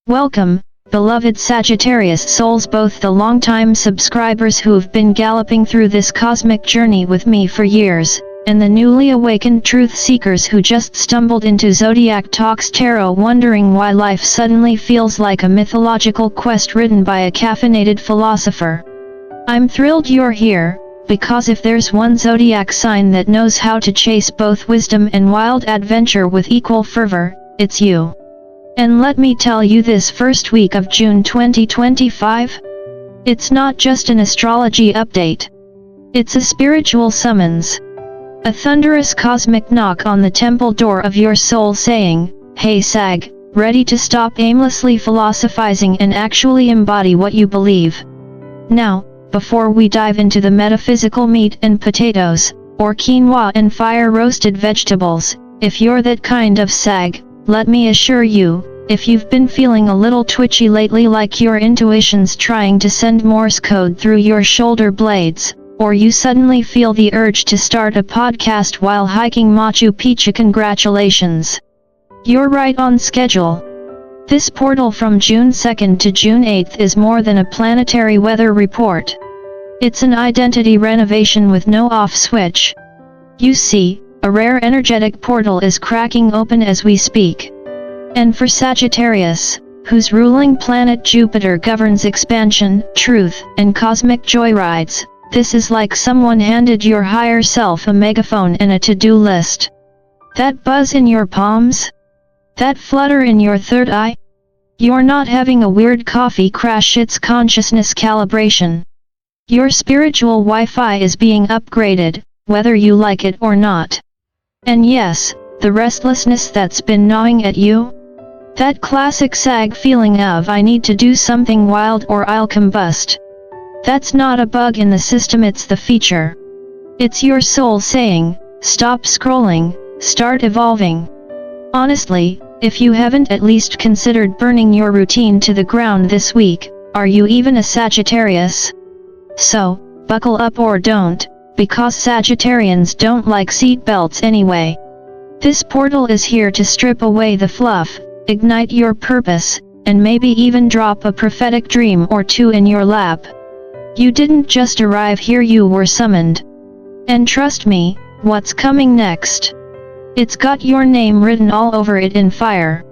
Welcome, beloved Sagittarius souls, both the long-time subscribers who've been galloping through this cosmic journey with me for years, and the newly awakened truth seekers who just stumbled into Zodiac Talks Tarot wondering why life suddenly feels like a mythological quest written by a caffeinated philosopher. I'm thrilled you're here, because if there's one zodiac sign that knows how to chase both wisdom and wild adventure with equal fervor, it's you. And let me tell you, this first week of June 2025, it's not just an astrology update. It's a spiritual summons. A thunderous cosmic knock on the temple door of your soul saying, "Hey Sag, ready to stop aimlessly philosophizing and actually embody what you believe?" Now, before we dive into the metaphysical meat and potatoes, or quinoa and fire-roasted vegetables, if you're that kind of Sag, let me assure you, if you've been feeling a little twitchy lately, like your intuition's trying to send Morse code through your shoulder blades, or you suddenly feel the urge to start a podcast while hiking Machu Picchu, congratulations! You're right on schedule. This portal from June 2nd to June 8th is more than a planetary weather report. It's an identity renovation with no off switch. You see, a rare energetic portal is cracking open as we speak. And for Sagittarius, whose ruling planet Jupiter governs expansion, truth, and cosmic joyrides, this is like someone handed your higher self a megaphone and a to-do list. That buzz in your palms? That flutter in your third eye? You're not having a weird coffee crash, it's consciousness calibration. Your spiritual Wi-Fi is being upgraded, whether you like it or not. And yes, the restlessness that's been gnawing at you? That classic Sag feeling of "I need to do something wild or I'll combust." That's not a bug in the system, it's the feature. It's your soul saying, stop scrolling, start evolving. Honestly, if you haven't at least considered burning your routine to the ground this week, are you even a Sagittarius? So, buckle up or don't, because Sagittarians don't like seat belts anyway. This portal is here to strip away the fluff, ignite your purpose, and maybe even drop a prophetic dream or two in your lap. You didn't just arrive here, you were summoned. And trust me, what's coming next? It's got your name written all over it in fire.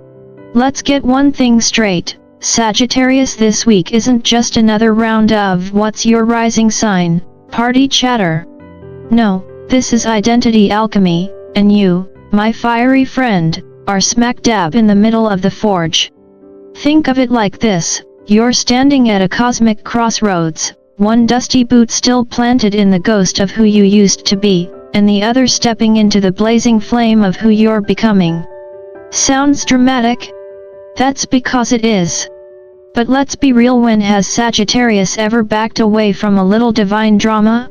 Let's get one thing straight, Sagittarius, this week isn't just another round of "what's your rising sign?" party chatter. No, this is identity alchemy, and you, my fiery friend, are smack dab in the middle of the forge. Think of it like this: you're standing at a cosmic crossroads, one dusty boot still planted in the ghost of who you used to be, and the other stepping into the blazing flame of who you're becoming. Sounds dramatic? That's because it is. But let's be real, when has Sagittarius ever backed away from a little divine drama?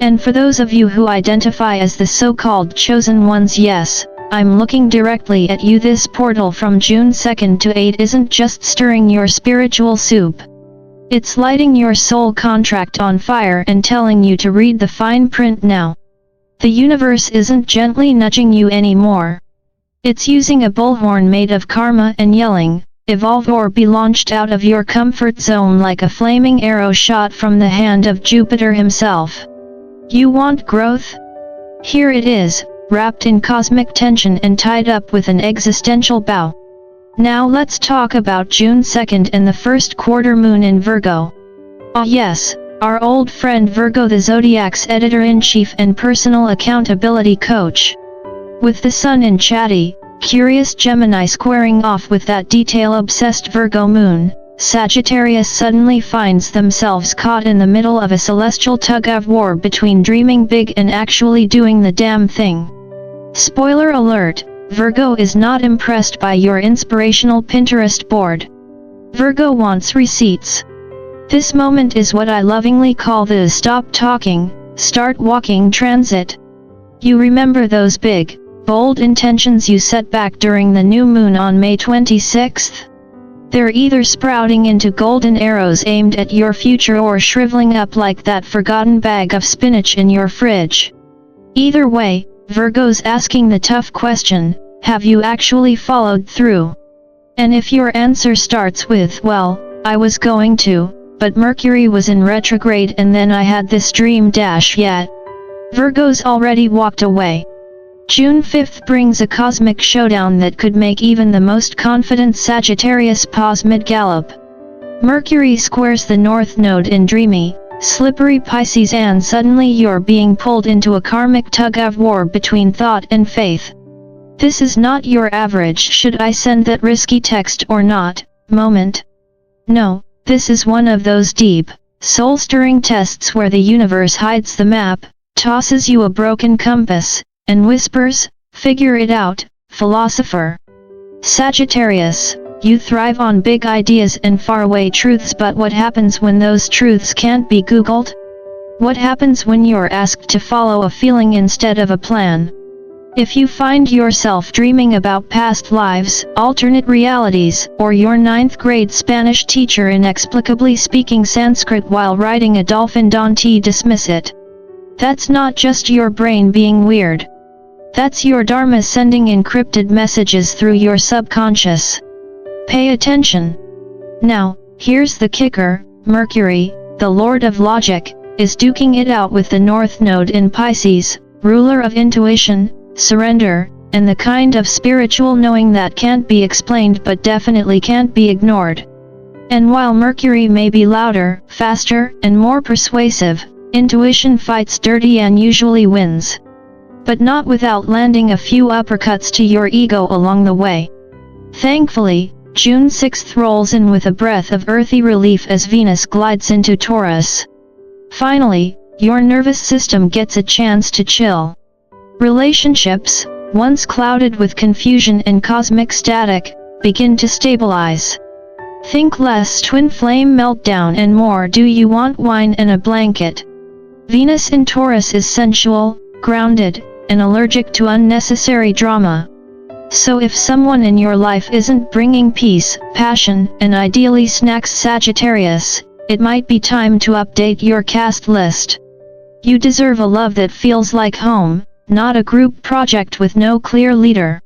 And for those of you who identify as the so-called chosen ones, yes, I'm looking directly at you. This portal from June 2nd to 8 isn't just stirring your spiritual soup. It's lighting your soul contract on fire and telling you to read the fine print now. The universe isn't gently nudging you anymore. It's using a bullhorn made of karma and yelling, "Evolve or be launched out of your comfort zone," like a flaming arrow shot from the hand of Jupiter himself. You want growth? Here it is, wrapped in cosmic tension and tied up with an existential bow. Now let's talk about June 2nd and the first quarter moon in Virgo. Ah yes, our old friend Virgo, the Zodiac's editor-in-chief and personal accountability coach. With the sun in chatty, curious Gemini squaring off with that detail-obsessed Virgo moon, Sagittarius suddenly finds themselves caught in the middle of a celestial tug-of-war between dreaming big and actually doing the damn thing. Spoiler alert, Virgo is not impressed by your inspirational Pinterest board. Virgo wants receipts. This moment is what I lovingly call the stop talking, start walking transit. You remember those big, bold intentions you set back during the new moon on May 26th? They're either sprouting into golden arrows aimed at your future or shriveling up like that forgotten bag of spinach in your fridge. Either way, Virgo's asking the tough question: have you actually followed through? And if your answer starts with, well, I was going to, but Mercury was in retrograde and then I had this dream yet. Virgo's already walked away. June 5th brings a cosmic showdown that could make even the most confident Sagittarius pause mid-gallop. Mercury squares the North Node in dreamy, slippery Pisces, and suddenly you're being pulled into a karmic tug-of-war between thought and faith. This is not your average "should I send that risky text or not" moment. No, this is one of those deep, soul-stirring tests where the universe hides the map, tosses you a broken compass, and whispers, "Figure it out, philosopher." Sagittarius, you thrive on big ideas and faraway truths, but what happens when those truths can't be Googled? What happens when you're asked to follow a feeling instead of a plan? If you find yourself dreaming about past lives, alternate realities, or your 9th grade Spanish teacher inexplicably speaking Sanskrit while riding a dolphin, don't dismiss it. That's not just your brain being weird. That's your Dharma sending encrypted messages through your subconscious. Pay attention. Now, here's the kicker: Mercury, the Lord of Logic, is duking it out with the North Node in Pisces, ruler of intuition, surrender, and the kind of spiritual knowing that can't be explained but definitely can't be ignored. And while Mercury may be louder, faster, and more persuasive, intuition fights dirty and usually wins. But not without landing a few uppercuts to your ego along the way. Thankfully, June 6th rolls in with a breath of earthy relief as Venus glides into Taurus. Finally, your nervous system gets a chance to chill. Relationships, once clouded with confusion and cosmic static, begin to stabilize. Think less twin flame meltdown and more "do you want wine and a blanket?" Venus in Taurus is sensual, grounded, and allergic to unnecessary drama. So if someone in your life isn't bringing peace, passion, and ideally snacks, Sagittarius, it might be time to update your cast list. You deserve a love that feels like home, not a group project with no clear leader.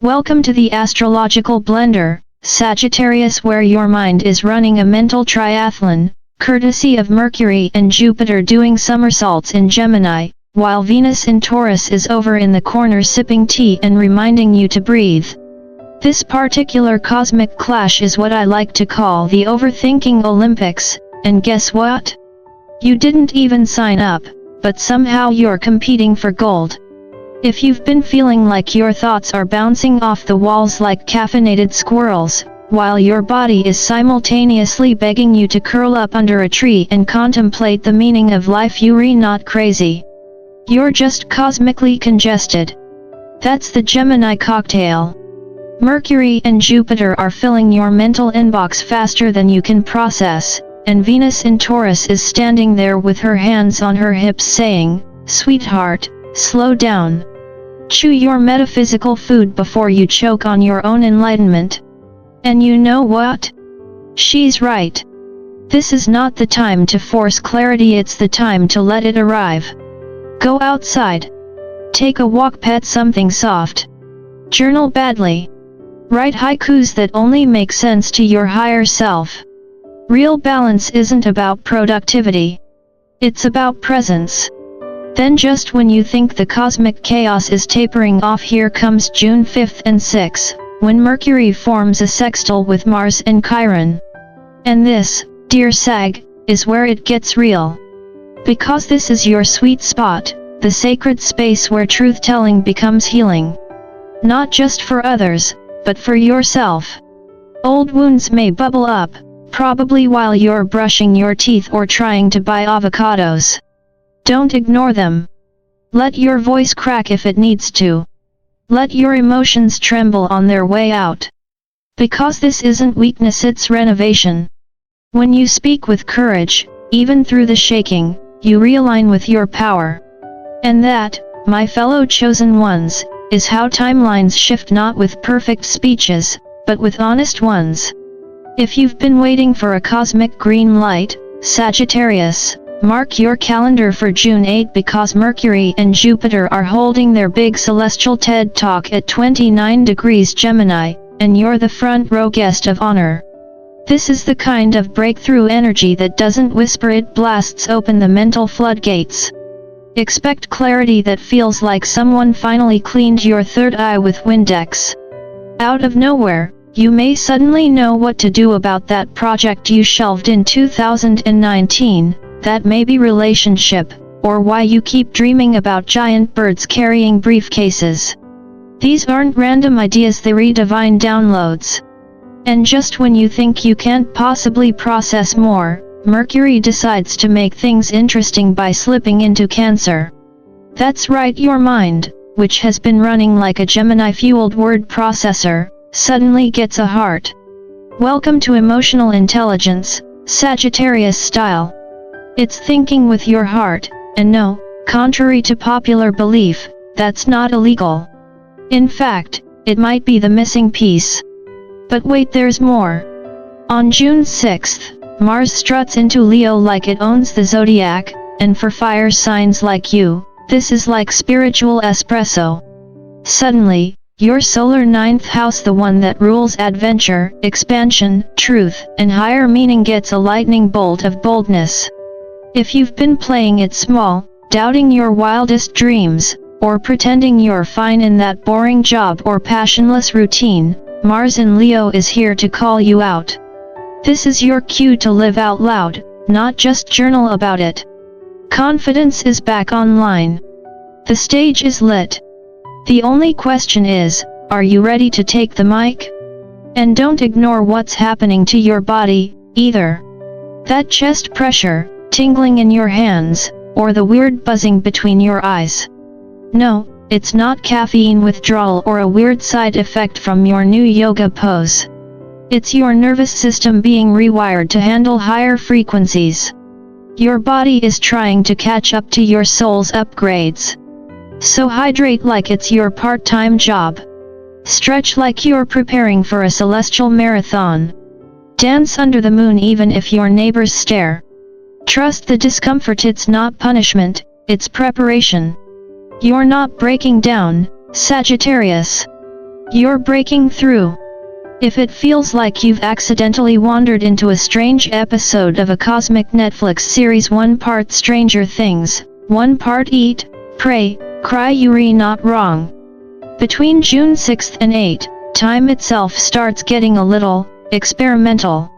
Welcome to the astrological blender, Sagittarius, where your mind is running a mental triathlon, courtesy of Mercury and Jupiter doing somersaults in Gemini, while Venus in Taurus is over in the corner sipping tea and reminding you to breathe. This particular cosmic clash is what I like to call the Overthinking Olympics, and guess what? You didn't even sign up, but somehow you're competing for gold. If you've been feeling like your thoughts are bouncing off the walls like caffeinated squirrels, while your body is simultaneously begging you to curl up under a tree and contemplate the meaning of life, you're not crazy. You're just cosmically congested. That's the Gemini cocktail. Mercury and Jupiter are filling your mental inbox faster than you can process, and Venus in Taurus is standing there with her hands on her hips saying, "Sweetheart, slow down. Chew your metaphysical food before you choke on your own enlightenment." And you know what? She's right. This is not the time to force clarity, it's the time to let it arrive. Go outside. Take a walk, pet something soft. Journal badly. Write haikus that only make sense to your higher self. Real balance isn't about productivity. It's about presence. Then just when you think the cosmic chaos is tapering off, here comes June 5th and 6th, when Mercury forms a sextile with Mars and Chiron. And this, dear Sag, is where it gets real. Because this is your sweet spot, the sacred space where truth-telling becomes healing. Not just for others, but for yourself. Old wounds may bubble up, probably while you're brushing your teeth or trying to buy avocados. Don't ignore them. Let your voice crack if it needs to. Let your emotions tremble on their way out. Because this isn't weakness, it's renovation. When you speak with courage, even through the shaking, you realign with your power. And that, my fellow chosen ones, is how timelines shift, not with perfect speeches, but with honest ones. If you've been waiting for a cosmic green light, Sagittarius, mark your calendar for June 8 because Mercury and Jupiter are holding their big celestial TED Talk at 29 degrees Gemini, and you're the front row guest of honor. This is the kind of breakthrough energy that doesn't whisper, it blasts open the mental floodgates. Expect clarity that feels like someone finally cleaned your third eye with Windex. Out of nowhere, you may suddenly know what to do about that project you shelved in 2019, that maybe relationship, or why you keep dreaming about giant birds carrying briefcases. These aren't random ideas, they're divine downloads. And just when you think you can't possibly process more, Mercury decides to make things interesting by slipping into Cancer. That's right, your mind, which has been running like a Gemini-fueled word processor, suddenly gets a heart. Welcome to emotional intelligence, Sagittarius style. It's thinking with your heart, and no, contrary to popular belief, that's not illegal. In fact, it might be the missing piece. But wait, there's more. On June 6th, Mars struts into Leo like it owns the Zodiac, and for fire signs like you, this is like spiritual espresso. Suddenly, your solar 9th house, the one that rules adventure, expansion, truth, and higher meaning, gets a lightning bolt of boldness. If you've been playing it small, doubting your wildest dreams, or pretending you're fine in that boring job or passionless routine, Mars in Leo is here to call you out. This is your cue to live out loud, not just journal about it. Confidence is back online. The stage is lit. The only question is, are you ready to take the mic? And don't ignore what's happening to your body, either. That chest pressure, tingling in your hands, or the weird buzzing between your eyes. No, it's not caffeine withdrawal or a weird side effect from your new yoga pose. It's your nervous system being rewired to handle higher frequencies. Your body is trying to catch up to your soul's upgrades. So hydrate like it's your part-time job. Stretch like you're preparing for a celestial marathon. Dance under the moon even if your neighbors stare. Trust the discomfort, it's not punishment, it's preparation. You're not breaking down, Sagittarius. You're breaking through. If it feels like you've accidentally wandered into a strange episode of a cosmic Netflix series, one part Stranger Things, one part Eat, Pray, Cry, you're not wrong. Between June 6th and 8, time itself starts getting a little experimental.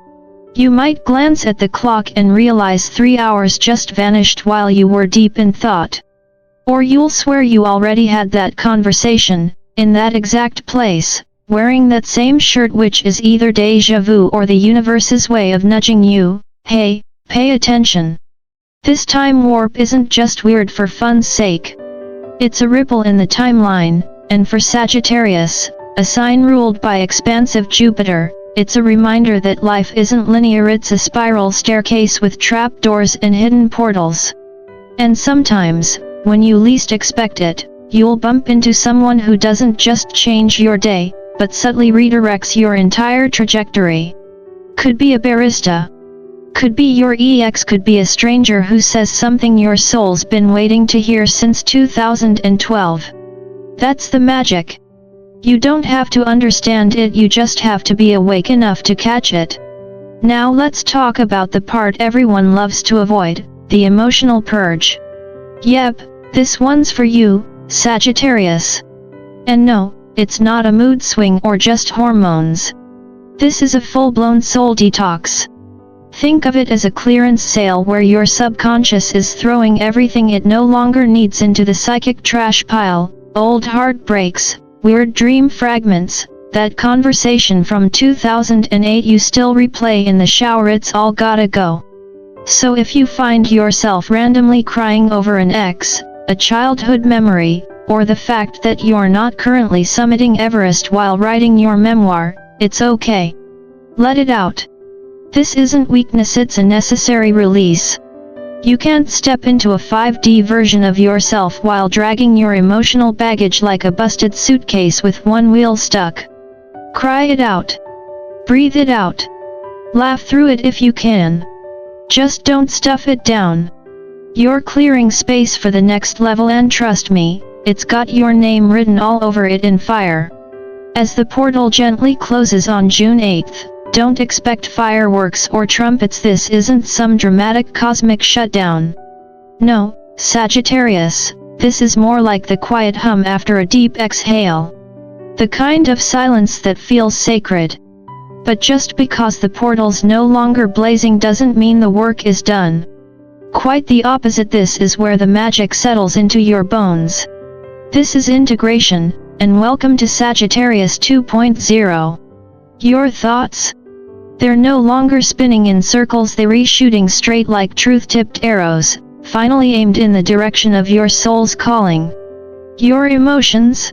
You might glance at the clock and realize 3 hours just vanished while you were deep in thought. Or you'll swear you already had that conversation, in that exact place, wearing that same shirt, which is either déjà vu or the universe's way of nudging you, hey, pay attention. This time warp isn't just weird for fun's sake. It's a ripple in the timeline, and for Sagittarius, a sign ruled by expansive Jupiter, it's a reminder that life isn't linear, it's a spiral staircase with trapdoors and hidden portals. And sometimes, when you least expect it, you'll bump into someone who doesn't just change your day, but subtly redirects your entire trajectory. Could be a barista. Could be your ex, could be a stranger who says something your soul's been waiting to hear since 2012. That's the magic. You don't have to understand it, you just have to be awake enough to catch it. Now let's talk about the part everyone loves to avoid, the emotional purge. Yep, this one's for you, Sagittarius. And no, it's not a mood swing or just hormones. This is a full-blown soul detox. Think of it as a clearance sale where your subconscious is throwing everything it no longer needs into the psychic trash pile, old heartbreaks, weird dream fragments, that conversation from 2008 you still replay in the shower, it's all gotta go. So if you find yourself randomly crying over an ex, a childhood memory, or the fact that you're not currently summiting Everest while writing your memoir, it's okay. Let it out. This isn't weakness, it's a necessary release. You can't step into a 5D version of yourself while dragging your emotional baggage like a busted suitcase with one wheel stuck. Cry it out. Breathe it out. Laugh through it if you can. Just don't stuff it down. You're clearing space for the next level, and trust me, it's got your name written all over it in fire. As the portal gently closes on June 8th, don't expect fireworks or trumpets. This isn't some dramatic cosmic shutdown. No, Sagittarius, this is more like the quiet hum after a deep exhale. The kind of silence that feels sacred. But just because the portal's no longer blazing doesn't mean the work is done. Quite the opposite, this is where the magic settles into your bones. This is integration, and welcome to Sagittarius 2.0. Your thoughts? They're no longer spinning in circles, they're shooting straight like truth-tipped arrows, finally aimed in the direction of your soul's calling. Your emotions?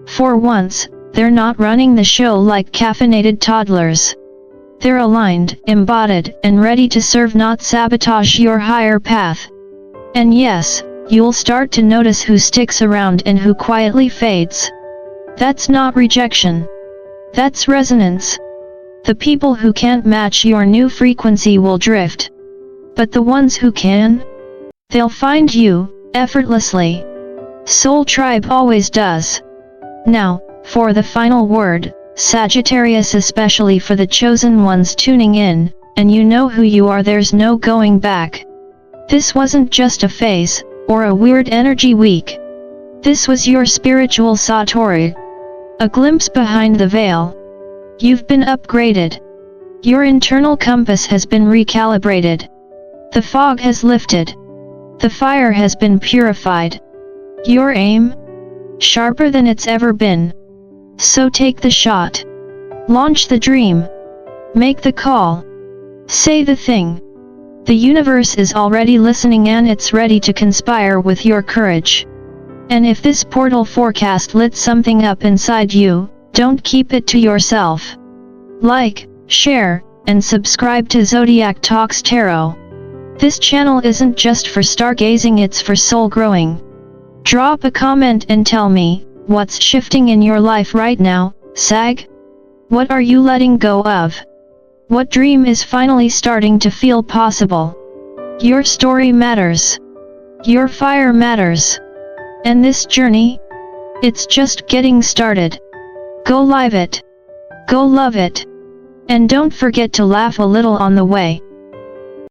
For once, they're not running the show like caffeinated toddlers. They're aligned, embodied, and ready to serve, not sabotage your higher path. And yes, you'll start to notice who sticks around and who quietly fades. That's not rejection. That's resonance. The people who can't match your new frequency will drift. But the ones who can? They'll find you, effortlessly. Soul Tribe always does. Now, for the final word, Sagittarius, especially for the chosen ones tuning in, and you know who you are, there's no going back. This wasn't just a phase, or a weird energy week. This was your spiritual satori. A glimpse behind the veil. You've been upgraded. Your internal compass has been recalibrated. The fog has lifted. The fire has been purified. Your aim? Sharper than it's ever been. So take the shot. Launch the dream. Make the call. Say the thing. The universe is already listening, and it's ready to conspire with your courage. And if this portal forecast lit something up inside you, don't keep it to yourself. Like, share, and subscribe to Zodiac Talks Tarot. This channel isn't just for stargazing, it's for soul growing. Drop a comment and tell me, what's shifting in your life right now, Sag? What are you letting go of? What dream is finally starting to feel possible? Your story matters. Your fire matters. And this journey? It's just getting started. Go live it. Go love it. And don't forget to laugh a little on the way.